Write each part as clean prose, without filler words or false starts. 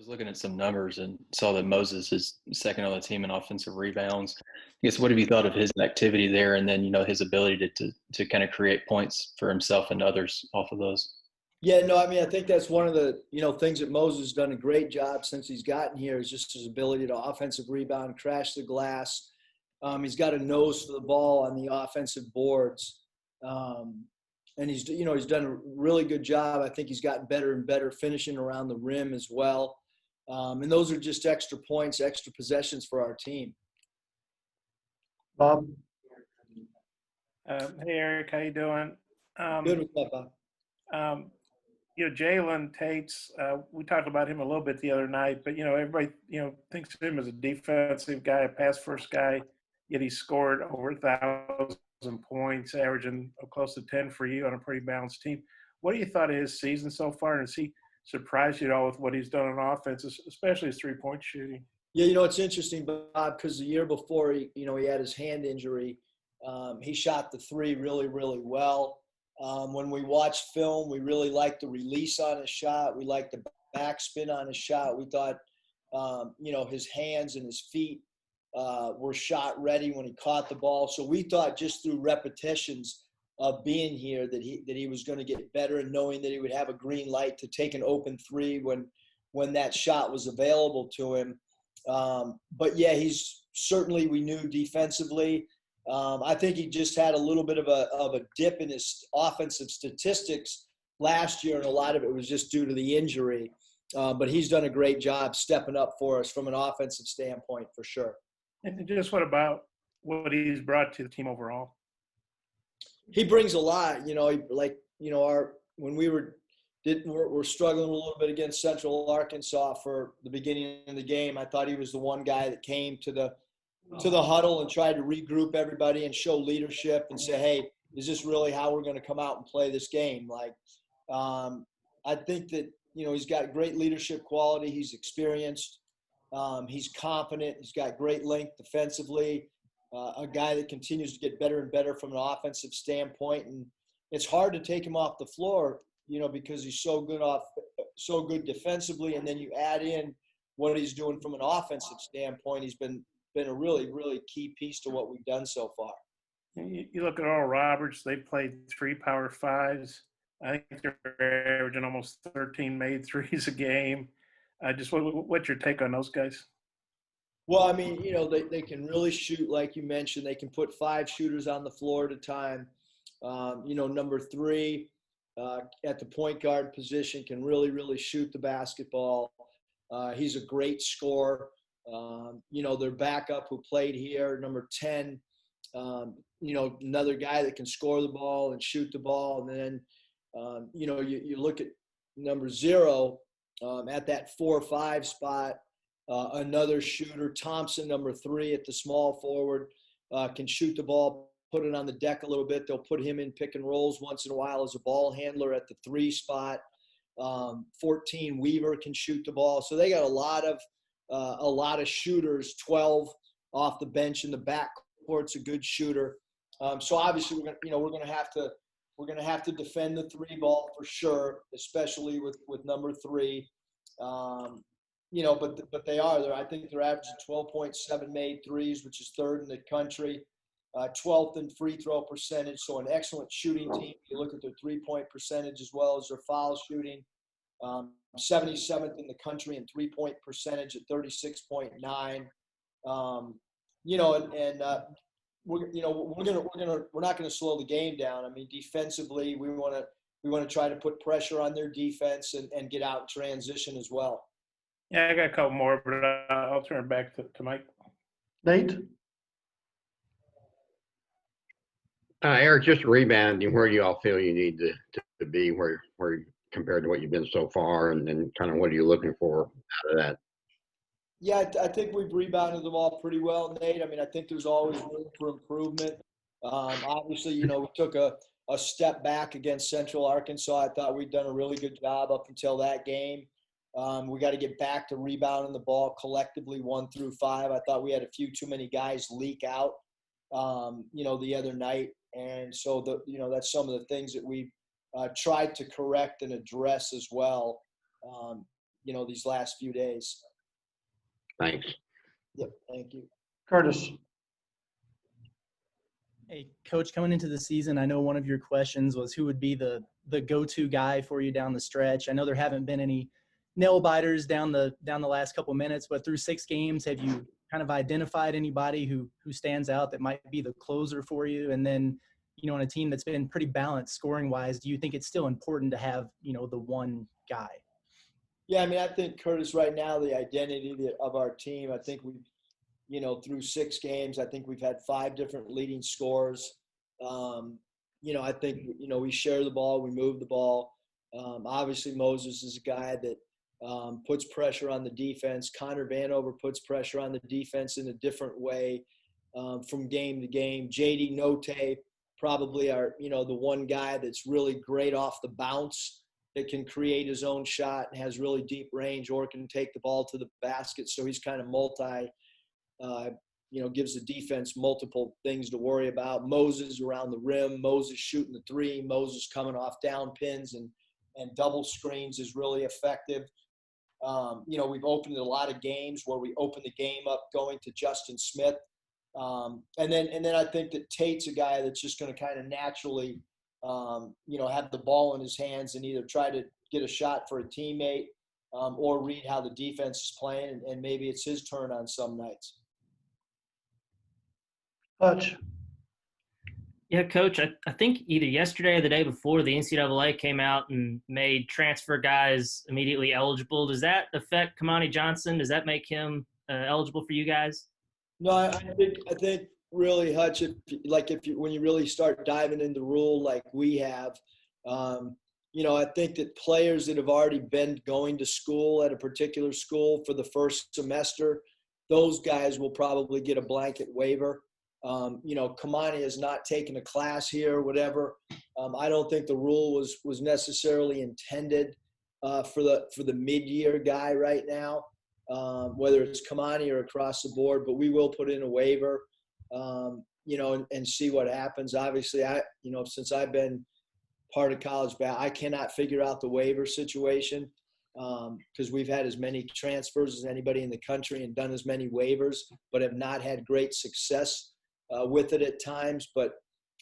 was looking at some numbers and saw that Moses is second on the team in offensive rebounds. I guess what have you thought of his activity there, and then his ability to kind of create points for himself and others off of those? Yeah, no, I mean, I think that's one of the, things that Moses has done a great job since he's gotten here is just his ability to offensive rebound, crash the glass. He's got a nose for the ball on the offensive boards. And he's done a really good job. I think he's gotten better and better finishing around the rim as well. And those are just extra points, extra possessions for our team. Bob? Hey, Eric, how you doing? Good with that, Bob. Jalen Tates, we talked about him a little bit the other night, but, everybody, thinks of him as a defensive guy, a pass-first guy, yet he scored over 1,000 points, averaging close to 10 for you on a pretty balanced team. What do you thought of his season so far? And has he surprised you at all with what he's done on offense, especially his three-point shooting? Yeah, it's interesting, Bob, because the year before he had his hand injury, he shot the three really, really well. When we watched film, we really liked the release on his shot. We liked the backspin on his shot. We thought, his hands and his feet were shot ready when he caught the ball. So we thought just through repetitions of being here that he was going to get better, and knowing that he would have a green light to take an open three when that shot was available to him. But yeah, he's certainly, we knew defensively. I think he just had a little bit of a dip in his offensive statistics last year, and a lot of it was just due to the injury. But he's done a great job stepping up for us from an offensive standpoint, for sure. And just what about what he's brought to the team overall? He brings a lot. When we're struggling a little bit against Central Arkansas for the beginning of the game, I thought he was the one guy that came to the huddle and tried to regroup everybody and show leadership and say, hey, is this really how we're going to come out and play this game? I think that, he's got great leadership quality. He's experienced. He's confident. He's got great length defensively, a guy that continues to get better and better from an offensive standpoint. And it's hard to take him off the floor, because he's so good defensively. And then you add in what he's doing from an offensive standpoint. He's been a really, really key piece to what we've done so far. You look at Oral Roberts, they played 3 power fives. I think they're averaging almost 13 made threes a game. Just what's your take on those guys? Well, I mean, they can really shoot, like you mentioned. They can put 5 shooters on the floor at a time. Number 3 at the point guard position can really, really shoot the basketball. He's a great scorer. Their backup who played here, number 10, another guy that can score the ball and shoot the ball. And then, you look at number 0 at that 4-5 spot, another shooter, Thompson, number 3 at the small forward, can shoot the ball, put it on the deck a little bit. They'll put him in pick and rolls once in a while as a ball handler at the 3 spot. 14, Weaver can shoot the ball. So they got a lot of shooters. 12 off the bench in the backcourt's a good shooter. So obviously we're gonna have to defend the 3 ball for sure, especially with number 3. But they are there. I think they're averaging 12.7 made threes, which is 3rd in the country, 12th in free throw percentage. So an excellent shooting team. You look at their 3-point percentage as well as their foul shooting. 77th in the country in 3-point percentage at 36.9. We're not gonna slow the game down. I mean, defensively, we want to try to put pressure on their defense and get out in transition as well. Yeah, I got a couple more, but I'll turn it back to Mike. Nate? Eric, just rebounding, where do you all feel you need to be, where compared to what you've been so far, and then kind of what are you looking for out of that? Yeah, I think we've rebounded the ball pretty well, Nate. I mean, I think there's always room for improvement. Obviously, we took a step back against Central Arkansas. I thought we'd done a really good job up until that game. We got to get back to rebounding the ball collectively 1 through 5. I thought we had a few too many guys leak out, the other night. And so, that's some of the things that we've tried to correct and address as well. these last few days. Thanks. Yep. Thank you. Curtis. Hey, Coach, coming into the season, I know one of your questions was who would be the go-to guy for you down the stretch. I know there haven't been any nail biters down the last couple minutes, but through 6 games, have you kind of identified anybody who stands out that might be the closer for you? And then, on a team that's been pretty balanced scoring-wise, do you think it's still important to have, the one guy? Yeah, I mean, I think, Curtis, right now, the identity of our team, I think we've, through 6 games, I think we've had 5 different leading scorers. I think, we share the ball, we move the ball. Obviously, Moses is a guy that puts pressure on the defense. Connor Vanover puts pressure on the defense in a different way from game to game. JD Note probably are, the one guy that's really great off the bounce, that can create his own shot and has really deep range, or can take the ball to the basket. So he's kind of gives the defense multiple things to worry about. Moses around the rim, Moses shooting the 3, Moses coming off down pins and double screens is really effective. We've opened a lot of games where we open the game up going to Justin Smith. And then I think that Tate's a guy that's just going to kind of naturally, have the ball in his hands and either try to get a shot for a teammate or read how the defense is playing, and maybe it's his turn on some nights. Hutch. Yeah, Coach, I think either yesterday or the day before, the NCAA came out and made transfer guys immediately eligible. Does that affect Kamani Johnson? Does that make him eligible for you guys? No, I think really, Hutch, when you really start diving into the rule like we have, I think that players that have already been going to school at a particular school for the first semester, those guys will probably get a blanket waiver. Kamani has not taken a class here or whatever. I don't think the rule was necessarily intended for the mid-year guy right now, whether it's Kamani or across the board, but we will put in a waiver, and see what happens. Obviously, since I've been part of college basketball, I cannot figure out the waiver situation because we've had as many transfers as anybody in the country and done as many waivers, but have not had great success with it at times. But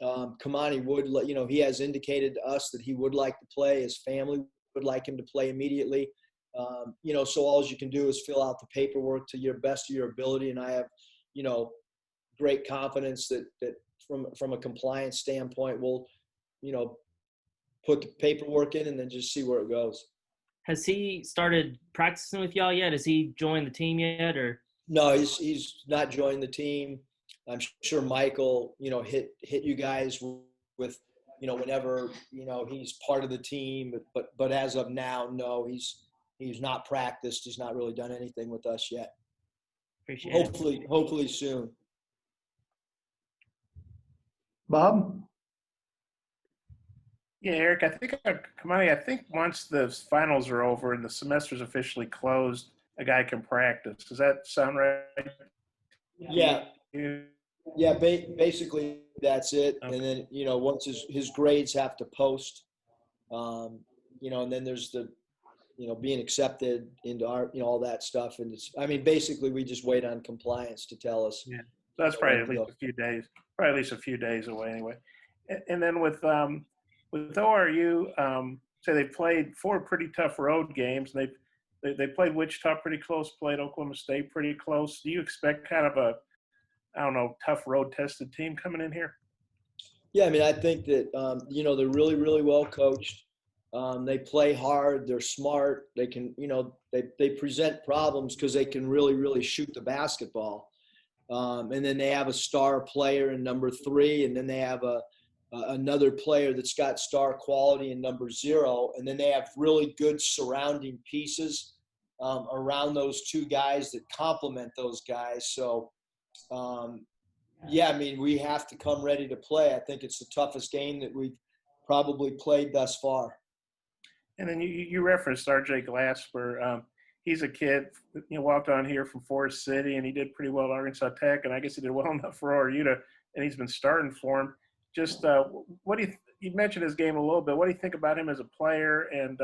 Kamani would, he has indicated to us that he would like to play. His family would like him to play immediately. So all you can do is fill out the paperwork to your best of your ability. And I have, great confidence that from a compliance standpoint, we'll, put the paperwork in and then just see where it goes. Has he started practicing with y'all yet? Has he joined the team yet, or? No, he's not joined the team. I'm sure Michael, hit you guys with, whenever, he's part of the team, but as of now, no, he's not practiced. He's not really done anything with us yet. Appreciate it. Hopefully soon. Bob? Yeah, Eric, I think once the finals are over and the semester's officially closed, a guy can practice. Does that sound right? Yeah. Yeah, basically that's it. Okay. And then, once his grades have to post, and then there's the, being accepted into our, all that stuff. And basically we just wait on compliance to tell us. Yeah. So that's probably at least a few days, away anyway. And then with ORU, say they played 4 pretty tough road games. And they played Wichita pretty close, played Oklahoma State pretty close. Do you expect kind of a, tough road tested team coming in here? Yeah, I think that, they're really, really well coached. They play hard. They're smart. They can, they present problems because they can really, really shoot the basketball. And then they have a star player in number 3, and then they have another player that's got star quality in number 0. And then they have really good surrounding pieces around those 2 guys that complement those guys. So, we have to come ready to play. I think it's the toughest game that we've probably played thus far. And then you referenced RJ Glasper. He's a kid, walked on here from Forest City, and he did pretty well at Arkansas Tech, and I guess he did well enough for ORU and he's been starting for him. Just what do you mentioned his game a little bit. What do you think about him as a player? And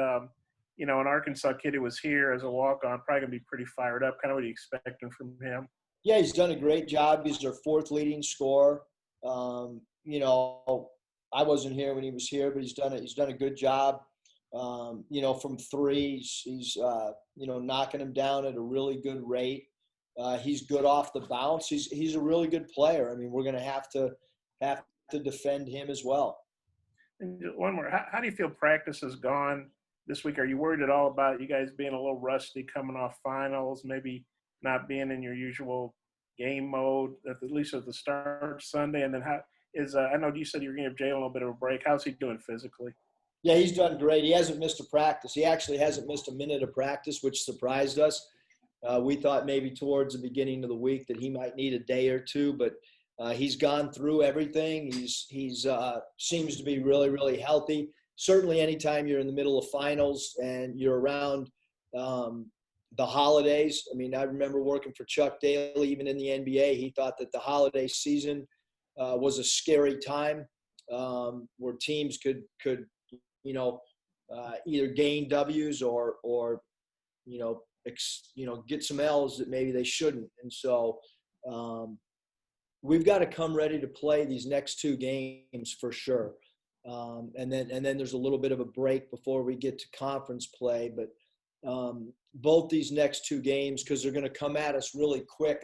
an Arkansas kid who was here as a walk-on, probably going to be pretty fired up. Kind of what are you expecting from him? Yeah, he's done a great job. He's their fourth leading scorer. I wasn't here when he was here, but he's done a good job. From three, he's knocking them down at a really good rate. He's good off the bounce. He's a really good player. I mean, we're going to have to defend him as well. And one more. How do you feel practice has gone this week? Are you worried at all about you guys being a little rusty coming off finals, maybe not being in your usual game mode, at least at the start Sunday? And then I know you said you were going to give Jalen a little bit of a break. How's he doing physically? Yeah, he's done great. He hasn't missed a practice. He actually hasn't missed a minute of practice, which surprised us. We thought maybe towards the beginning of the week that he might need a day or two, but he's gone through everything. He's seems to be really, really healthy. Certainly anytime you're in the middle of finals and you're around the holidays. I mean, I remember working for Chuck Daly, even in the NBA. He thought that the holiday season was a scary time where teams could either gain W's or get some L's that maybe they shouldn't. And so we've got to come ready to play these next two games for sure. And then there's a little bit of a break before we get to conference play. But both these next two games, because they're going to come at us really quick.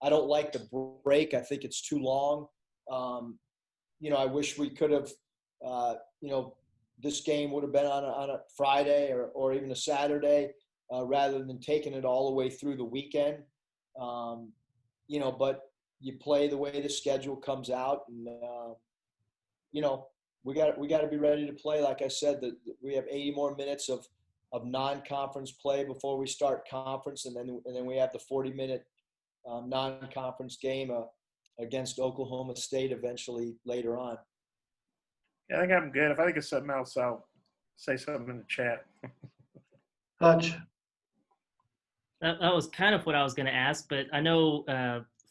I don't like the break. I think it's too long. I wish we could have, this game would have been on a Friday or even a Saturday rather than taking it all the way through the weekend. But you play the way the schedule comes out, and we got to be ready to play. Like I said, that we have 80 more minutes of non-conference play before we start conference, and then we have the 40-minute non-conference game against Oklahoma State eventually later on. Yeah, I think I'm good. If I think of something else, I'll say something in the chat. Hutch. That was kind of what I was going to ask, but I know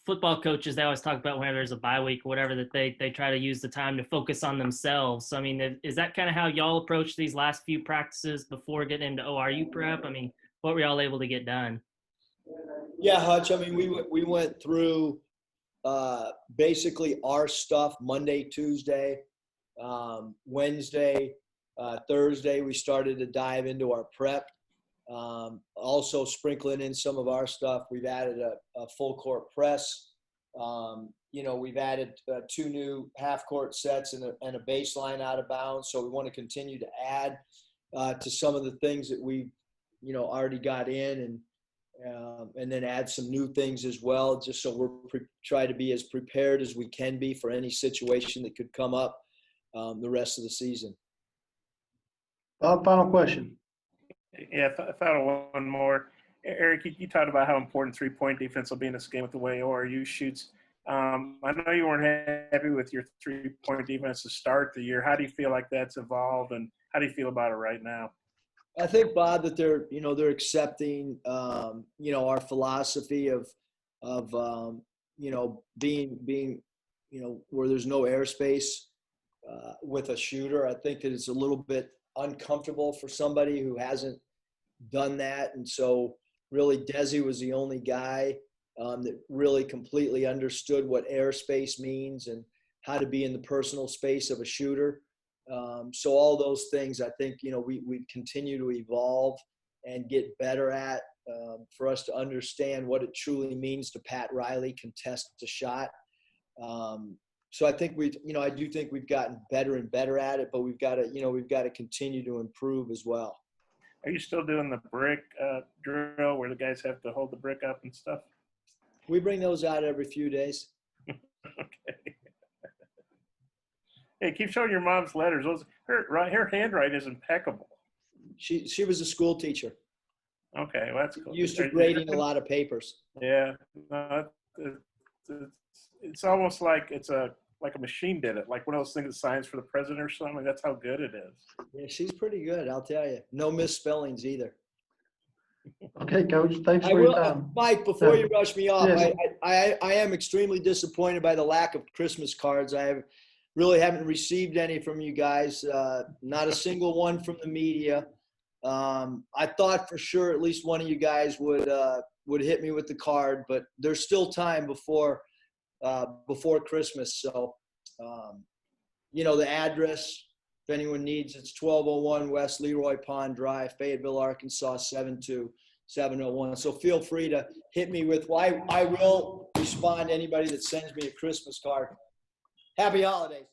football coaches, they always talk about whenever there's a bye week or whatever, that they try to use the time to focus on themselves. So, I mean, is that kind of how y'all approach these last few practices before getting into ORU prep? I mean, what were y'all able to get done? Yeah, Hutch, I mean, we went through basically our stuff Monday, Tuesday, Wednesday, Thursday. We started to dive into our prep. Also sprinkling in some of our stuff. We've added a full court press. We've added two new half court sets and a baseline out of bounds. So we want to continue to add to some of the things that we, already got in, and then add some new things as well, just so we're try to be as prepared as we can be for any situation that could come up the rest of the season. Final question. Yeah, I thought of one more. Eric, you talked about how important three-point defense will be in this game with the way ORU shoots. I know you weren't happy with your three-point defense to start the year. How do you feel like that's evolved, and how do you feel about it right now? I think, Bob, that they're accepting, our philosophy of being, where there's no airspace with a shooter. I think that it's a little bit uncomfortable for somebody who hasn't done that. And so really Desi was the only guy that really completely understood what airspace means and how to be in the personal space of a shooter. So all those things, I think, we continue to evolve and get better at for us to understand what it truly means to Pat Riley contest a shot. So I think I do think we've gotten better and better at it, but we've got to continue to improve as well. Are you still doing the brick drill where the guys have to hold the brick up and stuff? We bring those out every few days. Okay. Hey, keep showing your mom's letters. Her handwriting is impeccable. She was a school teacher. Okay, well, that's cool. Used to grading a lot of papers. Yeah, it's almost like like a machine did it, like one of those things that signs for the president or something. That's how good it is. Yeah, she's pretty good, I'll tell you. No misspellings either. Okay, Coach. Thanks for your time. Mike, before you rush me off, Yes. I am extremely disappointed by the lack of Christmas cards. Really haven't received any from you guys. Not a single one from the media. I thought for sure at least one of you guys would hit me with the card, but there's still time before Christmas. So, the address, if anyone needs, it's 1201 West Leroy Pond Drive, Fayetteville, Arkansas, 72701. So feel free to hit me with, I will respond to anybody that sends me a Christmas card. Happy holidays.